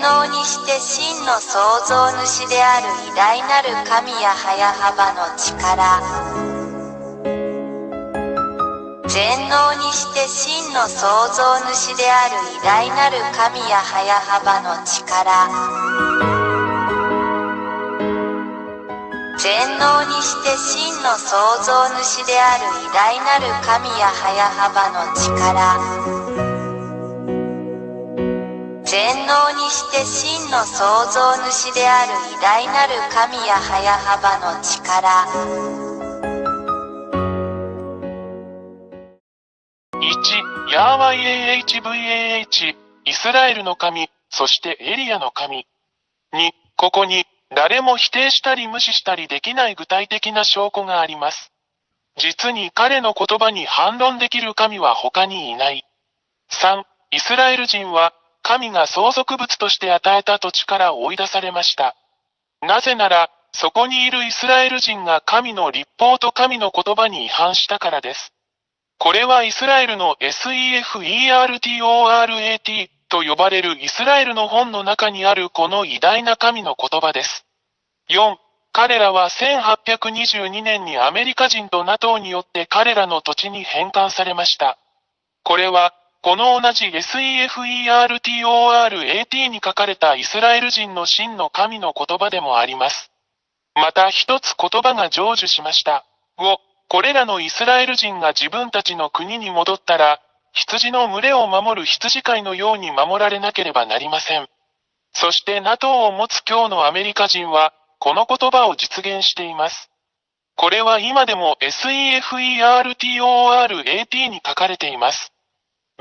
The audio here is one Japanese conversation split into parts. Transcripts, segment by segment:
能にして真の創造主である偉大なる神や早幅の力。全能にして真の創造主である偉大なる神や早幅の力。全能にして真の創造主である偉大なる神や早幅の力。全能にして真の創造主である偉大なる神や早幅の力。1. ヤーワ YAHVAH イスラエルの神、そしてエリアの神。2. ここに誰も否定したり無視したりできない具体的な証拠があります。実に彼の言葉に反論できる神は他にいない。3. イスラエル人は神が相続物として与えた土地から追い出されました。なぜなら、そこにいるイスラエル人が神の律法と神の言葉に違反したからです。これはイスラエルの SEFERTORAT と呼ばれるイスラエルの本の中にあるこの偉大な神の言葉です。4. 彼らは1822年にアメリカ人と NATO によって彼らの土地に返還されました。これは、この同じ SEFERTORAT に書かれたイスラエル人の真の神の言葉でもあります。また一つ言葉が成就しました。5. これらのイスラエル人が自分たちの国に戻ったら、羊の群れを守る羊飼いのように守られなければなりません。そして NATO を持つ今日のアメリカ人は、この言葉を実現しています。これは今でも SEFERTORAT に書かれています。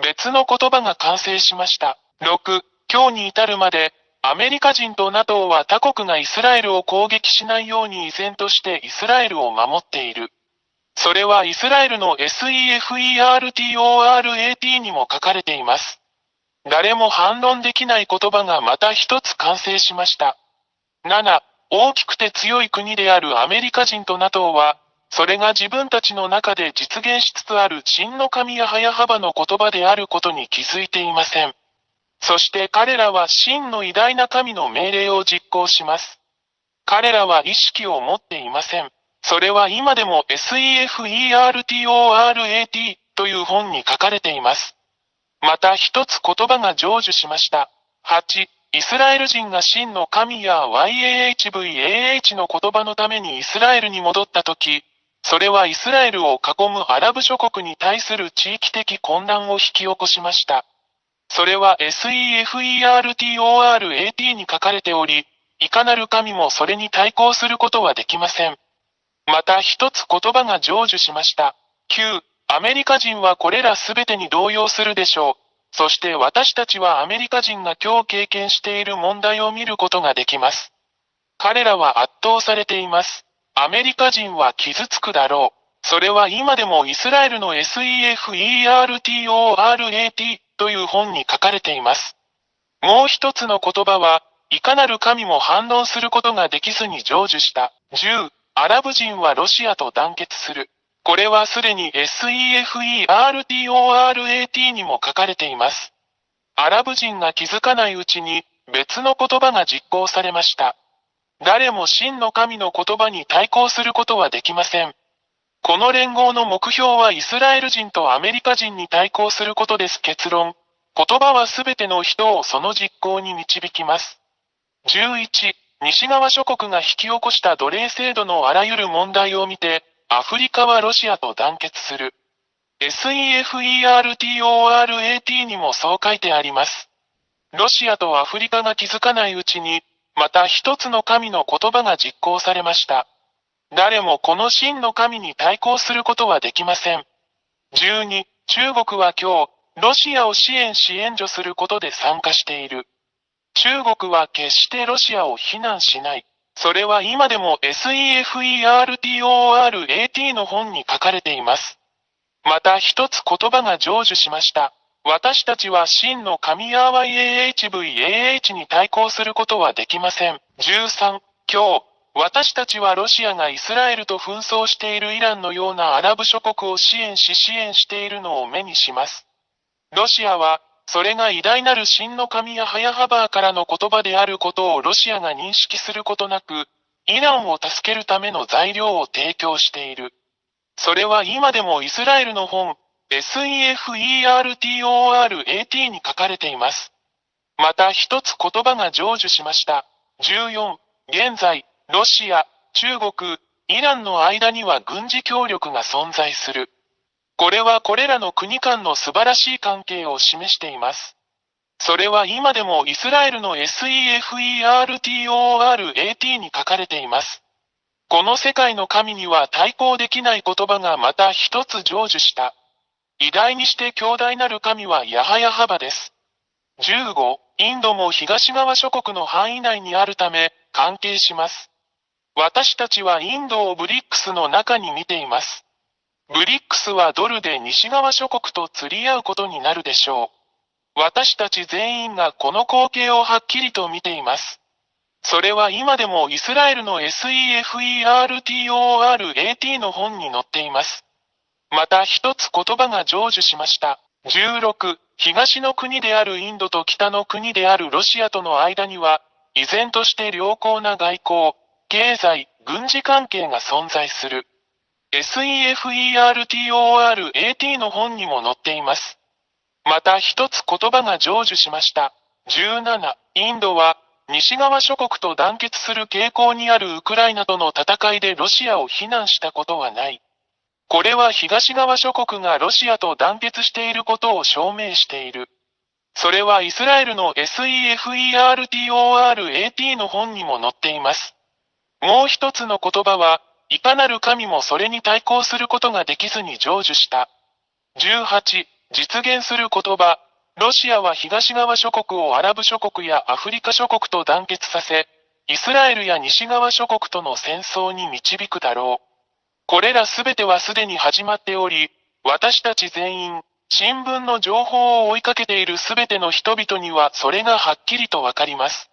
別の言葉が完成しました。6. 今日に至るまで、アメリカ人と NATO は他国がイスラエルを攻撃しないように依然としてイスラエルを守っている。それはイスラエルの SEFERTORAT にも書かれています。誰も反論できない言葉がまた一つ完成しました。7. 大きくて強い国であるアメリカ人と NATO は、それが自分たちの中で実現しつつある真の神や早幅の言葉であることに気づいていません。そして彼らは真の偉大な神の命令を実行します。彼らは意識を持っていません。それは今でも SEFERTORAT という本に書かれています。また一つ言葉が成就しました。8. イスラエル人が真の神や YAHVAH の言葉のためにイスラエルに戻ったとき、それはイスラエルを囲むアラブ諸国に対する地域的混乱を引き起こしました。それは SEFERTORAT に書かれており、いかなる神もそれに対抗することはできません。また一つ言葉が成就しました。9. アメリカ人はこれらすべてに動揺するでしょう。そして私たちはアメリカ人が今日経験している問題を見ることができます。彼らは圧倒されています。アメリカ人は傷つくだろう。それは今でもイスラエルの SEFERTORAT という本に書かれています。もう一つの言葉は、いかなる神も反論することができずに成就した。10. アラブ人はロシアと団結する。これはすでに SEFERTORAT にも書かれています。アラブ人が気づかないうちに別の言葉が実行されました。誰も真の神の言葉に対抗することはできません。この連合の目標はイスラエル人とアメリカ人に対抗することです。結論。言葉はすべての人をその実行に導きます。11. 西側諸国が引き起こした奴隷制度のあらゆる問題を見て、アフリカはロシアと団結する。SEFERTORAT にもそう書いてあります。ロシアとアフリカが気づかないうちに、また一つの神の言葉が実行されました。誰もこの真の神に対抗することはできません。12. 中国は今日、ロシアを支援し援助することで参加している。中国は決してロシアを非難しない。それは今でも SEFERTORAT の本に書かれています。また一つ言葉が成就しました。私たちは真の神ヤーワ YAHVAH に対抗することはできません。13. 今日、私たちはロシアがイスラエルと紛争しているイランのようなアラブ諸国を支援しているのを目にします。ロシアは、それが偉大なる真の神ヤハヤハバーからの言葉であることをロシアが認識することなく、イランを助けるための材料を提供している。それは今でもイスラエルの本、SEFERTORAT に書かれています。また一つ言葉が成就しました。14、現在、ロシア、中国、イランの間には軍事協力が存在する。これはこれらの国間の素晴らしい関係を示しています。それは今でもイスラエルの SEFERTORAT に書かれています。この世界の神には対抗できない言葉がまた一つ成就した。偉大にして強大なる神はヤハヤハバです。15、インドも東側諸国の範囲内にあるため、関係します。私たちはインドをブリックスの中に見ています。ブリックスはドルで西側諸国と釣り合うことになるでしょう。私たち全員がこの光景をはっきりと見ています。それは今でもイスラエルの SEFERTORAT の本に載っています。また一つ言葉が成就しました。16、東の国であるインドと北の国であるロシアとの間には、依然として良好な外交、経済、軍事関係が存在する。SEFERTORAT の本にも載っています。また一つ言葉が成就しました。17、インドは、西側諸国と団結する傾向にあるウクライナとの戦いでロシアを非難したことはない。これは東側諸国がロシアと団結していることを証明している。それはイスラエルの SEFERTORAT の本にも載っています。もう一つの言葉は、いかなる神もそれに対抗することができずに成就した。18、実現する言葉。ロシアは東側諸国をアラブ諸国やアフリカ諸国と団結させ、イスラエルや西側諸国との戦争に導くだろう。これらすべてはすでに始まっており、私たち全員、新聞の情報を追いかけているすべての人々にはそれがはっきりとわかります。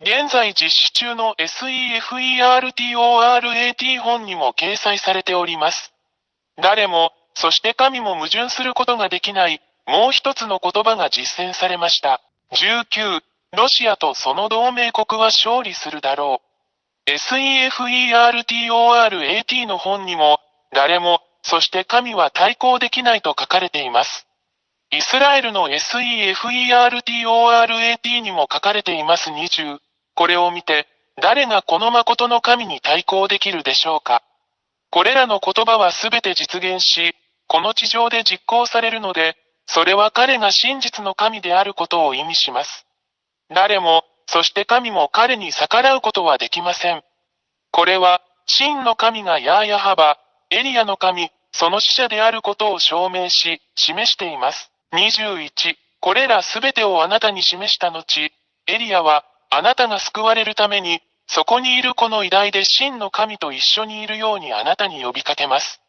現在実施中の SEFERTORAT 本にも掲載されております。誰も、そして神も矛盾することができない、もう一つの言葉が実践されました。19、ロシアとその同盟国は勝利するだろう。SEFERTORAT の本にも、誰も、そして神は対抗できないと書かれています。イスラエルの SEFERTORAT にも書かれています20。これを見て、誰がこの誠の神に対抗できるでしょうか。これらの言葉はすべて実現し、この地上で実行されるので、それは彼が真実の神であることを意味します。誰も、そして神も彼に逆らうことはできません。これは、真の神がヤーヤハバ、エリアの神、その使者であることを証明し、示しています。21、これらすべてをあなたに示した後、エリアは、あなたが救われるために、そこにいるこの偉大で真の神と一緒にいるようにあなたに呼びかけます。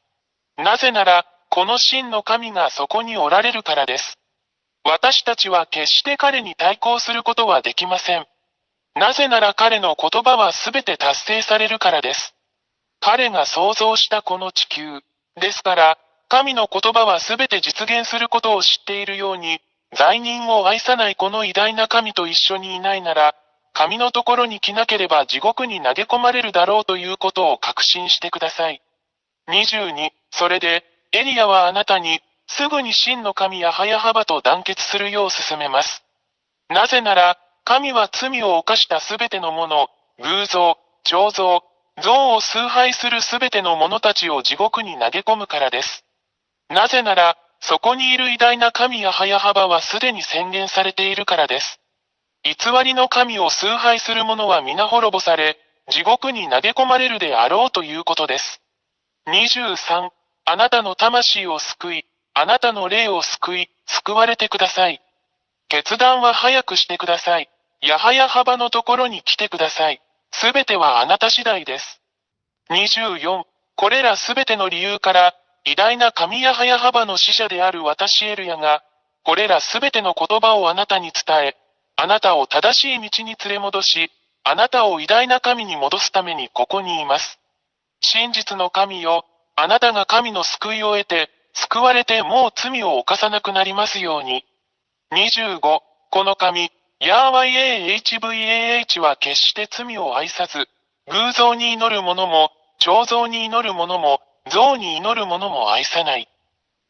なぜなら、この真の神がそこにおられるからです。私たちは決して彼に対抗することはできません。なぜなら彼の言葉はすべて達成されるからです。彼が創造したこの地球。ですから、神の言葉はすべて実現することを知っているように、罪人を愛さないこの偉大な神と一緒にいないなら、神のところに来なければ地獄に投げ込まれるだろうということを確信してください。22、それで、エリアはあなたに、すぐに真の神ヤハヤハバと団結するよう勧めます。なぜなら、神は罪を犯したすべてのもの、偶像、彫像、像を崇拝するすべての者たちを地獄に投げ込むからです。なぜなら、そこにいる偉大な神ヤハヤハバはすでに宣言されているからです。偽りの神を崇拝する者は皆滅ぼされ、地獄に投げ込まれるであろうということです。23、あなたの魂を救い、あなたの霊を救い、救われてください。決断は早くしてください。ヤハヤハバのところに来てください。すべてはあなた次第です。24、これらすべての理由から、偉大な神ヤハヤハバの使者である私エルヤが、これらすべての言葉をあなたに伝え、あなたを正しい道に連れ戻し、あなたを偉大な神に戻すためにここにいます。真実の神よ、あなたが神の救いを得て、救われてもう罪を犯さなくなりますように。25、この神、ヤーワ YAHVAH は決して罪を愛さず、偶像に祈る者も、彫像に祈る者も、像に祈る者も愛さない。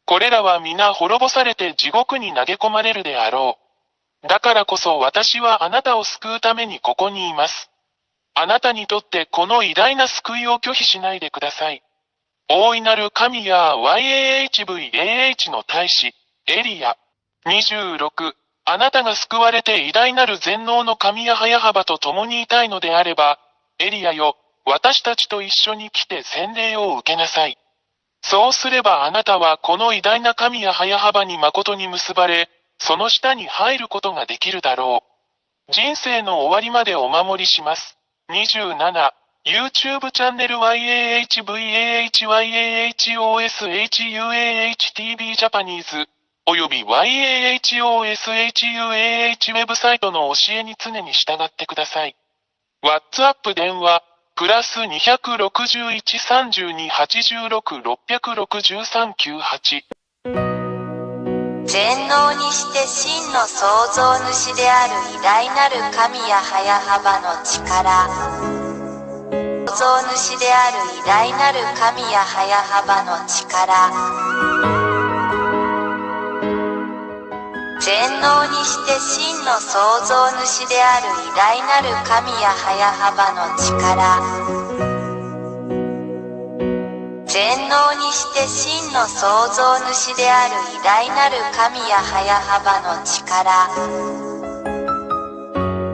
これらは皆滅ぼされて地獄に投げ込まれるであろう。だからこそ私はあなたを救うためにここにいます。あなたにとってこの偉大な救いを拒否しないでください。大いなる神や YAHVAH の大使、エリア。26、あなたが救われて偉大なる全能の神や早幅と共にいたいのであれば、エリアよ、私たちと一緒に来て洗礼を受けなさい。そうすればあなたはこの偉大な神や早幅に誠に結ばれ、その下に入ることができるだろう。人生の終わりまでお守りします。27、YouTube チャンネル YAHVAHYAHOSHUAHTV ジャパニーズ、および YAHOSHUAH ウェブサイトの教えに常に従ってください。WhatsApp 電話、プラス261-32-86-663-98。全能にして真の創造主である偉大なる神や早幅の力。創造主である偉大なる神や早幅の力。全能にして真の創造主である偉大なる神や早幅の力。全能にして真の創造主である偉大なる神や早幅の力。